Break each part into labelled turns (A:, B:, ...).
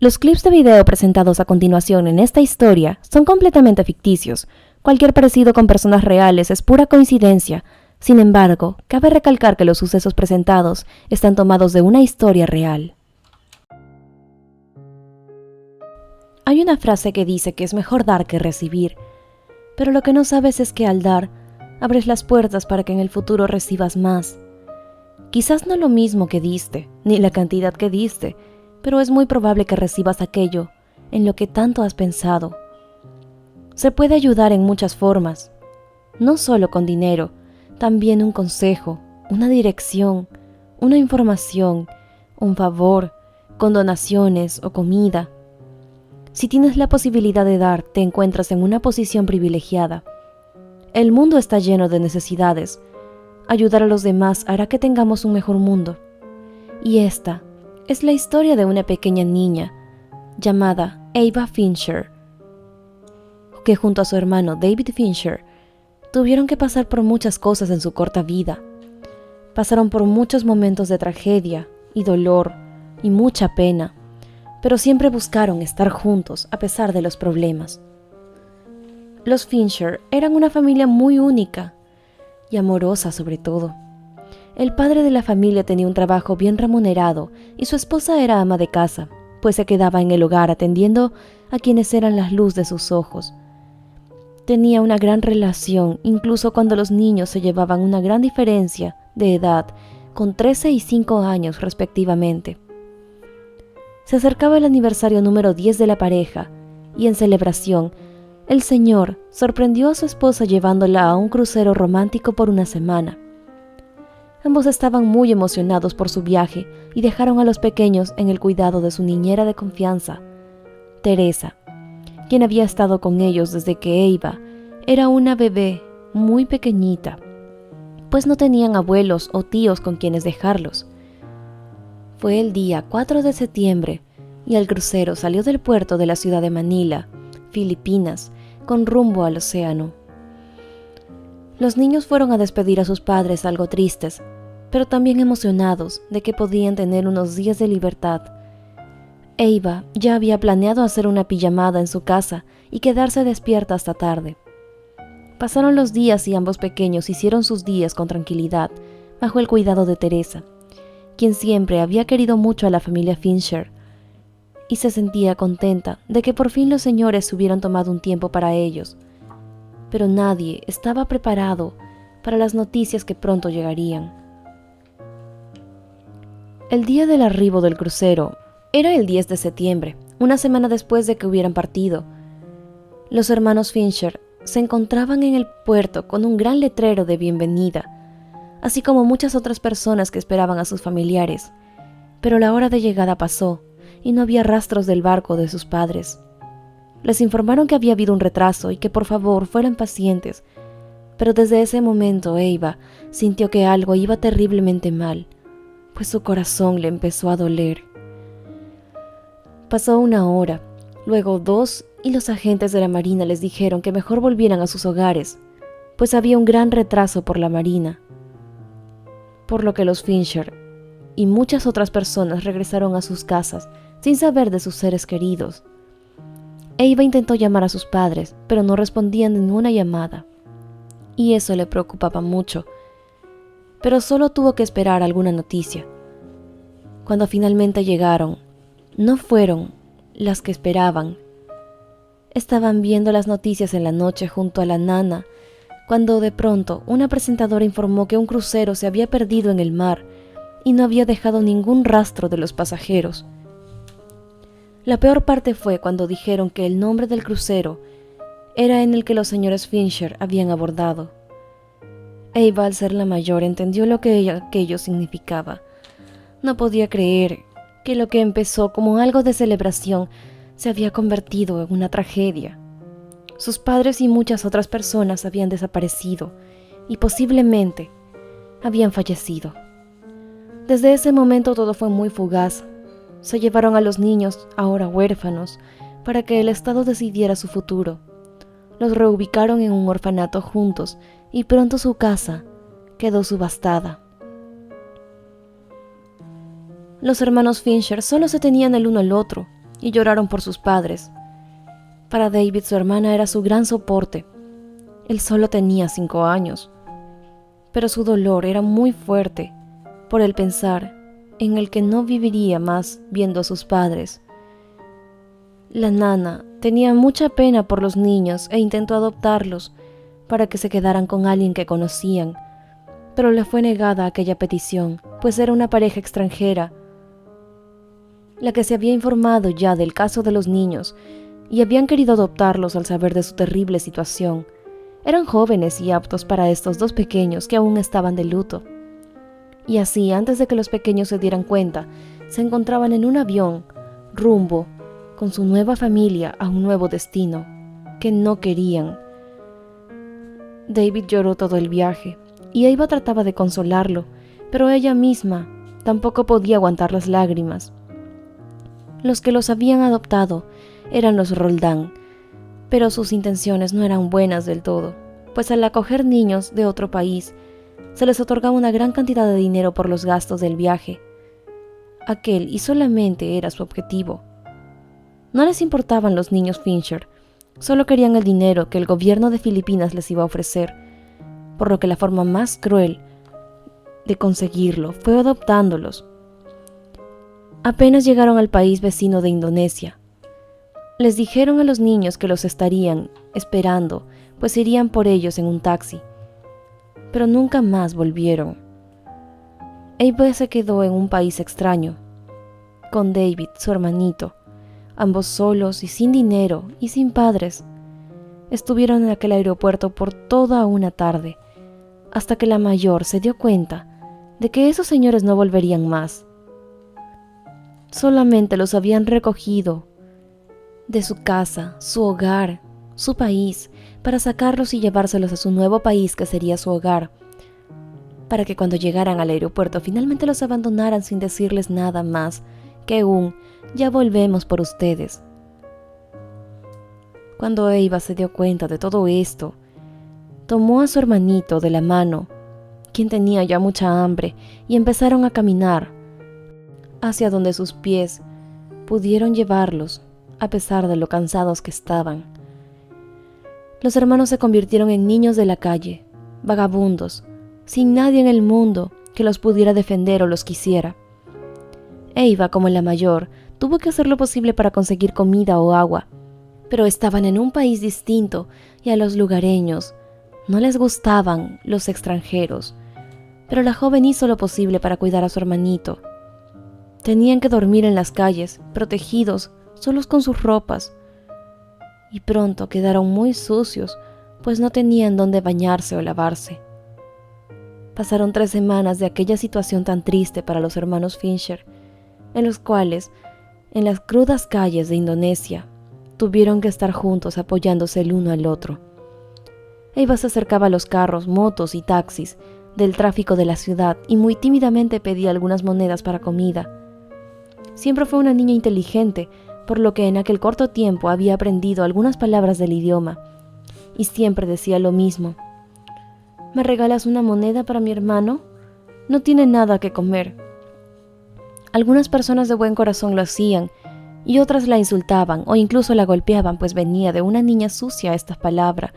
A: Los clips de video presentados a continuación en esta historia son completamente ficticios. Cualquier parecido con personas reales es pura coincidencia. Sin embargo, cabe recalcar que los sucesos presentados están tomados de una historia real. Hay una frase que dice que es mejor dar que recibir, pero lo que no sabes es que al dar, abres las puertas para que en el futuro recibas más. Quizás no lo mismo que diste, ni la cantidad que diste, pero es muy probable que recibas aquello en lo que tanto has pensado. Se puede ayudar en muchas formas, no solo con dinero, también un consejo, una dirección, una información, un favor, con donaciones o comida. Si tienes la posibilidad de dar, te encuentras en una posición privilegiada. El mundo está lleno de necesidades. Ayudar a los demás hará que tengamos un mejor mundo. Y esta es la historia de una pequeña niña llamada Ava Fincher, que junto a su hermano David Fincher tuvieron que pasar por muchas cosas en su corta vida. Pasaron por muchos momentos de tragedia y dolor y mucha pena, pero siempre buscaron estar juntos a pesar de los problemas. Los Fincher eran una familia muy única y amorosa sobre todo. El padre de la familia tenía un trabajo bien remunerado y su esposa era ama de casa, pues se quedaba en el hogar atendiendo a quienes eran la luz de sus ojos. Tenía una gran relación, incluso cuando los niños se llevaban una gran diferencia de edad, con 13 y 5 años respectivamente. Se acercaba el aniversario número 10 de la pareja, y en celebración, el señor sorprendió a su esposa llevándola a un crucero romántico por una semana. Ambos estaban muy emocionados por su viaje y dejaron a los pequeños en el cuidado de su niñera de confianza, Teresa, quien había estado con ellos desde que Ava era una bebé muy pequeñita, pues no tenían abuelos o tíos con quienes dejarlos. Fue el día 4 de septiembre y el crucero salió del puerto de la ciudad de Manila, Filipinas, con rumbo al océano. Los niños fueron a despedir a sus padres algo tristes, pero también emocionados de que podían tener unos días de libertad. Ava ya había planeado hacer una pijamada en su casa y quedarse despierta hasta tarde. Pasaron los días y ambos pequeños hicieron sus días con tranquilidad, bajo el cuidado de Teresa, quien siempre había querido mucho a la familia Fincher, y se sentía contenta de que por fin los señores hubieran tomado un tiempo para ellos. Pero nadie estaba preparado para las noticias que pronto llegarían. El día del arribo del crucero era el 10 de septiembre, una semana después de que hubieran partido. Los hermanos Fincher se encontraban en el puerto con un gran letrero de bienvenida, así como muchas otras personas que esperaban a sus familiares. Pero la hora de llegada pasó y no había rastros del barco de sus padres. Les informaron que había habido un retraso y que por favor fueran pacientes, pero desde ese momento Ava sintió que algo iba terriblemente mal, pues su corazón le empezó a doler. Pasó una hora, luego 2, y los agentes de la marina les dijeron que mejor volvieran a sus hogares, pues había un gran retraso por la marina, por lo que los Fincher y muchas otras personas regresaron a sus casas sin saber de sus seres queridos. Ava intentó llamar a sus padres, pero no respondían ninguna llamada, y eso le preocupaba mucho, pero solo tuvo que esperar alguna noticia. Cuando finalmente llegaron, no fueron las que esperaban. Estaban viendo las noticias en la noche junto a la nana, cuando de pronto una presentadora informó que un crucero se había perdido en el mar y no había dejado ningún rastro de los pasajeros. La peor parte fue cuando dijeron que el nombre del crucero era en el que los señores Fincher habían abordado. Ava, al ser la mayor, entendió lo que aquello significaba. No podía creer que lo que empezó como algo de celebración se había convertido en una tragedia. Sus padres y muchas otras personas habían desaparecido y posiblemente habían fallecido. Desde ese momento todo fue muy fugaz. Se llevaron a los niños, ahora huérfanos, para que el Estado decidiera su futuro. Los reubicaron en un orfanato juntos y pronto su casa quedó subastada. Los hermanos Fincher solo se tenían el uno al otro y lloraron por sus padres. Para David, su hermana era su gran soporte. Él solo tenía 5 años, pero su dolor era muy fuerte por el pensar en el que no viviría más viendo a sus padres. La nana tenía mucha pena por los niños e intentó adoptarlos para que se quedaran con alguien que conocían, pero le fue negada aquella petición, pues era una pareja extranjera, la que se había informado ya del caso de los niños y habían querido adoptarlos al saber de su terrible situación. Eran jóvenes y aptos para estos 2 pequeños que aún estaban de luto. Y así, antes de que los pequeños se dieran cuenta, se encontraban en un avión, rumbo con su nueva familia a un nuevo destino que no querían. David lloró todo el viaje y Eva trataba de consolarlo, pero ella misma tampoco podía aguantar las lágrimas. Los que los habían adoptado eran los Roldán, pero sus intenciones no eran buenas del todo, pues al acoger niños de otro país, se les otorgaba una gran cantidad de dinero por los gastos del viaje. Aquel y solamente era su objetivo. No les importaban los niños Fincher, solo querían el dinero que el gobierno de Filipinas les iba a ofrecer, por lo que la forma más cruel de conseguirlo fue adoptándolos. Apenas llegaron al país vecino de Indonesia, les dijeron a los niños que los estarían esperando, pues irían por ellos en un taxi, pero nunca más volvieron. Eva se quedó en un país extraño, con David, su hermanito, ambos solos y sin dinero y sin padres. Estuvieron en aquel aeropuerto por toda una tarde, hasta que la mayor se dio cuenta de que esos señores no volverían más. Solamente los habían recogido de su casa, su hogar, su país, para sacarlos y llevárselos a su nuevo país que sería su hogar, para que cuando llegaran al aeropuerto finalmente los abandonaran sin decirles nada más que un «ya volvemos por ustedes». Cuando Eva se dio cuenta de todo esto, tomó a su hermanito de la mano, quien tenía ya mucha hambre, y empezaron a caminar hacia donde sus pies pudieron llevarlos, a pesar de lo cansados que estaban. Los hermanos se convirtieron en niños de la calle, vagabundos, sin nadie en el mundo que los pudiera defender o los quisiera. Eva, como la mayor, tuvo que hacer lo posible para conseguir comida o agua, pero estaban en un país distinto y a los lugareños no les gustaban los extranjeros, pero la joven hizo lo posible para cuidar a su hermanito. Tenían que dormir en las calles, protegidos, solos con sus ropas, y pronto quedaron muy sucios, pues no tenían dónde bañarse o lavarse. Pasaron 3 semanas de aquella situación tan triste para los hermanos Fincher, en los cuales, en las crudas calles de Indonesia, tuvieron que estar juntos apoyándose el uno al otro. Eva se acercaba a los carros, motos y taxis del tráfico de la ciudad y muy tímidamente pedía algunas monedas para comida. Siempre fue una niña inteligente, por lo que en aquel corto tiempo había aprendido algunas palabras del idioma, y siempre decía lo mismo: «¿Me regalas una moneda para mi hermano? No tiene nada que comer». Algunas personas de buen corazón lo hacían, y otras la insultaban o incluso la golpeaban, pues venía de una niña sucia esta palabra,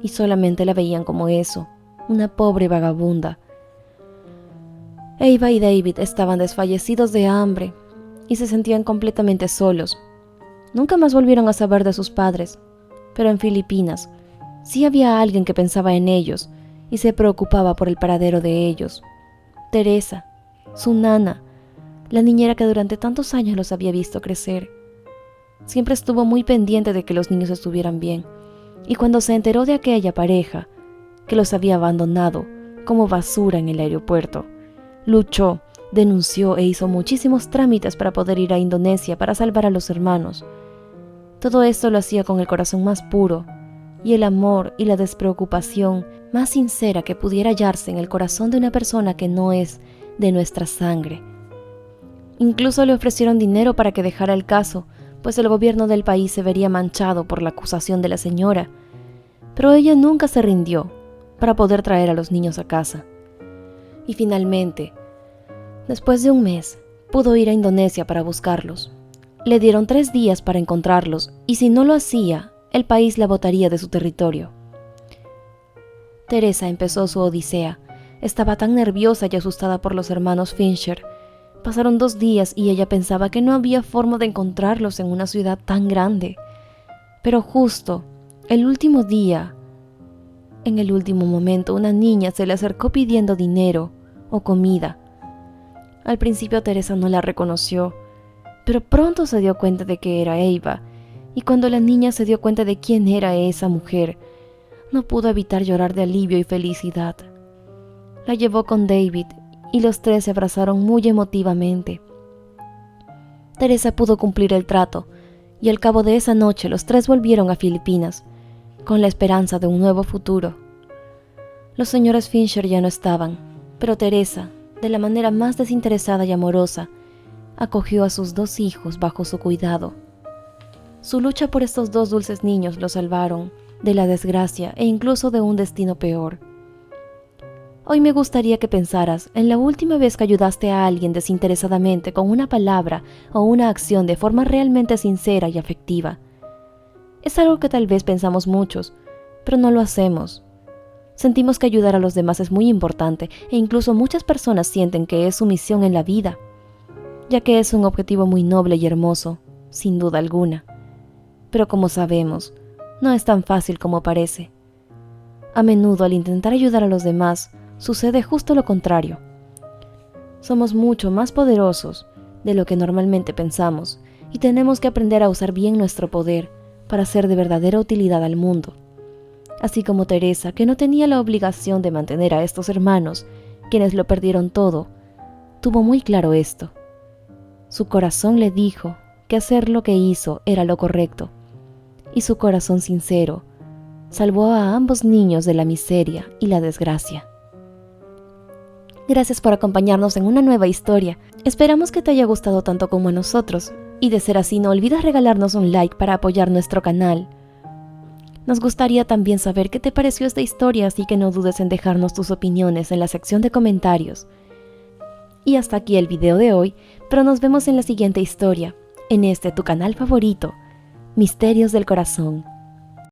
A: y solamente la veían como eso, una pobre vagabunda. Eva y David estaban desfallecidos de hambre y se sentían completamente solos. Nunca más volvieron a saber de sus padres, pero en Filipinas sí había alguien que pensaba en ellos y se preocupaba por el paradero de ellos. Teresa, su nana, la niñera que durante tantos años los había visto crecer. Siempre estuvo muy pendiente de que los niños estuvieran bien, y cuando se enteró de aquella pareja que los había abandonado como basura en el aeropuerto, luchó, denunció e hizo muchísimos trámites para poder ir a Indonesia para salvar a los hermanos. Todo esto lo hacía con el corazón más puro y el amor y la despreocupación más sincera que pudiera hallarse en el corazón de una persona que no es de nuestra sangre. Incluso le ofrecieron dinero para que dejara el caso, pues el gobierno del país se vería manchado por la acusación de la señora, pero ella nunca se rindió para poder traer a los niños a casa. Y finalmente, después de un mes, pudo ir a Indonesia para buscarlos. Le dieron 3 días para encontrarlos, y si no lo hacía, el país la botaría de su territorio. Teresa empezó su odisea. Estaba tan nerviosa y asustada por los hermanos Fincher. Pasaron 2 días y ella pensaba que no había forma de encontrarlos en una ciudad tan grande. Pero justo el último día, en el último momento, una niña se le acercó pidiendo dinero o comida. Al principio Teresa no la reconoció, pero pronto se dio cuenta de que era Eva, y cuando la niña se dio cuenta de quién era esa mujer, no pudo evitar llorar de alivio y felicidad. La llevó con David y los 3 se abrazaron muy emotivamente. Teresa pudo cumplir el trato, y al cabo de esa noche los 3 volvieron a Filipinas, con la esperanza de un nuevo futuro. Los señores Fincher ya no estaban, pero Teresa, de la manera más desinteresada y amorosa, acogió a sus 2 hijos bajo su cuidado. Su lucha por estos 2 dulces niños los salvaron de la desgracia e incluso de un destino peor. Hoy me gustaría que pensaras en la última vez que ayudaste a alguien desinteresadamente con una palabra o una acción de forma realmente sincera y afectiva. Es algo que tal vez pensamos muchos, pero no lo hacemos. Sentimos que ayudar a los demás es muy importante e incluso muchas personas sienten que es su misión en la vida, ya que es un objetivo muy noble y hermoso, sin duda alguna. Pero como sabemos, no es tan fácil como parece. A menudo al intentar ayudar a los demás, sucede justo lo contrario. Somos mucho más poderosos de lo que normalmente pensamos y tenemos que aprender a usar bien nuestro poder para ser de verdadera utilidad al mundo. Así como Teresa, que no tenía la obligación de mantener a estos hermanos, quienes lo perdieron todo, tuvo muy claro esto. Su corazón le dijo que hacer lo que hizo era lo correcto, y su corazón sincero salvó a ambos niños de la miseria y la desgracia. Gracias por acompañarnos en una nueva historia. Esperamos que te haya gustado tanto como a nosotros, y de ser así no olvides regalarnos un like para apoyar nuestro canal. Nos gustaría también saber qué te pareció esta historia, así que no dudes en dejarnos tus opiniones en la sección de comentarios. Y hasta aquí el video de hoy, pero nos vemos en la siguiente historia, en este tu canal favorito, Misterios del Corazón.